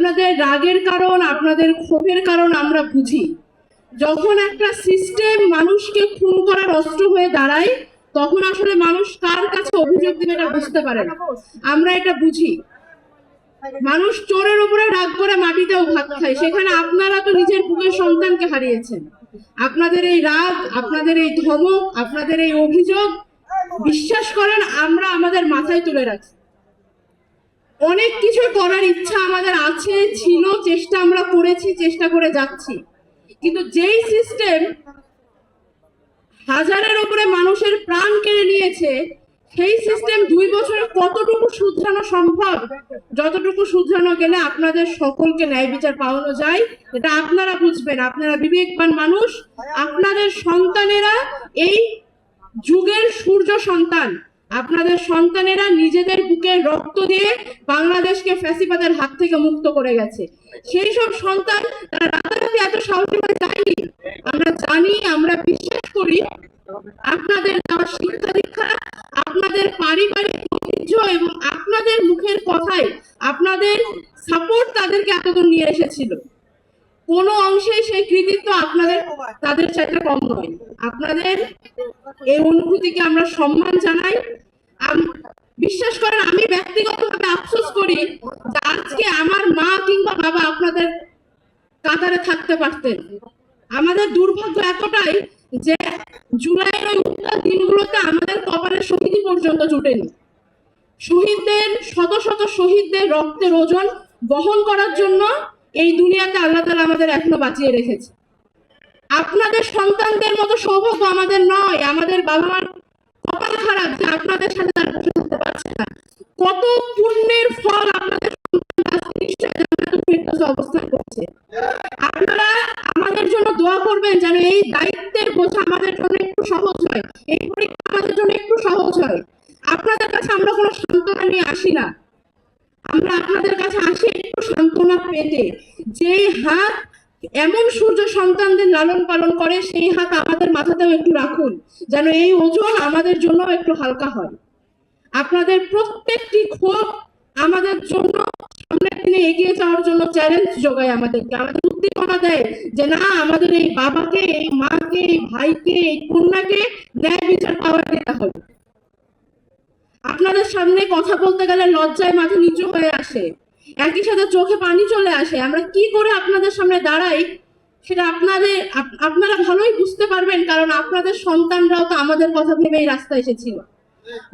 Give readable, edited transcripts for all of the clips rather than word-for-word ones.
আপনাদের রাগের কারণ, আপনাদের ক্ষোভের কারণ আমরা বুঝি। যখন একটা সিস্টেম মানুষকে খুন করার অস্ত্র হয়ে দাঁড়ায়, তখন আসলে মানুষ কার কাছে অভিযোগ দিবে এটা বুঝতে পারে না। আমরা এটা বুঝি। মানুষ চোরের উপরে রাগ করে মাটিতেও ভাত খায়, সেখানে আপনারা তো নিজের বুকের সন্তানকে হারিয়েছেন। আপনাদের এই রাগ, আপনাদের এই ধমক, আপনাদের এই অভিযোগ, বিশ্বাস করেন আমরা আমাদের মাথায় তুলে রাখি। অনেক কিছু করার ইচ্ছা আমাদের আছে, ছিল, চেষ্টা আমরা করেছি, চেষ্টা করে যাচ্ছি। কিন্তু যেই সিস্টেম হাজারের উপরে মানুষের প্রাণ কেড়ে নিয়েছে, সেই সিস্টেম 2 বছরে কতটুকু শুধরানো সম্ভব, যতটুকু শুধরানো গেলে আপনাদের সকলকে ন্যায় বিচার পাওয়ানো যায়, এটা আপনারা বুঝবেন। আপনারা বিবেকবান মানুষ, আপনাদের সন্তানেরা এই যুগের সূর্য সন্তান। আপনাদের সন্তানেরা নিজেদের বুকে রক্ত দিয়ে বাংলাদেশকে ফ্যাসিবাদের হাত থেকে মুক্ত করে গেছে। সেই সব সন্তান তারা রাতারাতি এত সাহসী হয়ে যায়নি। আমরা জানি, আমরা বিশ্বাস করি আপনাদের দেওয়া শিক্ষা দীক্ষা, আপনাদের পারিবারিক ঐতিহ্য এবং আপনাদের মুখের কথায় আপনাদের সাপোর্ট তাদেরকে এতদূর নিয়ে এসেছিল। কোনো অংশে সেই কৃতিত্ব আপনাদের তাদের চাইতে কম নয়। আপনাদের এই অনুভূতিকে আমরা সম্মান জানাই। বিশ্বাস করেন, আমি ব্যক্তিগতভাবে আফসোস করি যে আজকে আমার মা কিংবা বাবা আপনাদের কাতারে থাকতে পারতেন। আমাদের দুর্ভাগ্য এতটাই যে জুলাইয়ের ওই উত্তাল দিনগুলোতে আমাদের কপালে শহীদি পর্যন্ত জুটেনি। শহীদদের, শত শত শহীদদের রক্তের ওজন বহন করার জন্য এই দুনিয়াতে আল্লাহ তাআলা আমাদের এখনো বাঁচিয়ে রেখেছে। আপনাদের সন্তানদের মতো সৌভাগ্য আমাদের নয়। আমাদের বাবা মার কপাল খারাপ যে আপনাদের সাথে তারা বসে থাকতে পারছে না। কত পুণ্যের ফল আপনাদের অবস্থান করছে। আপনারা আমাদের জন্য দোয়া করবেন যেন এই দায়িত্বের বোঝা আমাদের জন্য একটু সহজ হয়, এই পরীক্ষা আমাদের জন্য একটু সহজ হয়। আপনাদের কাছে আমরা কোনো সান্ত্বনা নিয়ে আসি না, আমরা আপনাদের কাছে আসি একটু সান্ত্বনা পেতে। যেই হাত এমন সূর্য সন্তানদের লালন পালন করে, সেই হাত আমাদের মাথাতেও একটু রাখুন, যেন এই ওজন আমাদের জন্য একটু হালকা হয়। আপনাদের প্রত্যেকটি ক্ষোভ আমাদের জন্য সামনের দিনে এগিয়ে যাওয়ার জন্য চ্যালেঞ্জ যোগায়, আমাদেরকে, আমাদের উদ্দীপনা দেয় যে না, আমাদের এই বাবাকে, এই মাকে, এই ভাইকে, এই কন্যাকে ন্যায় বিচার পাওয়া দিতে হবে। আপনাদের সামনে কথা বলতে গেলে লজ্জায় মাথা নিচু হয়ে আসে, একই সাথে চোখে পানি চলে আসে। আমরা কি করে আপনাদের সামনে দাঁড়াই সেটা আপনারা ভালোই বুঝতে পারবেন, কারণ আপনাদের সন্তানরাও তো আমাদের কথা ভেবে এই রাস্তায় এসেছিল।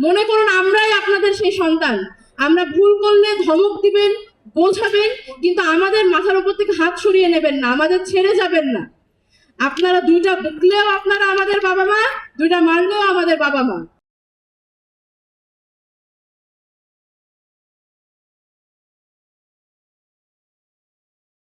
মনে করুন আমরাই আপনাদের সেই সন্তান। আমরা ভুল করলে ধমক দিবেন, বোঝাবেন, কিন্তু আমাদের মাথার উপর থেকে হাত সরিয়ে নেবেন না, আমাদের ছেড়ে যাবেন না। আপনারা দুইটা বকলেও আপনারা আমাদের বাবা মা, দুইটা মারলেও আমাদের বাবা মা।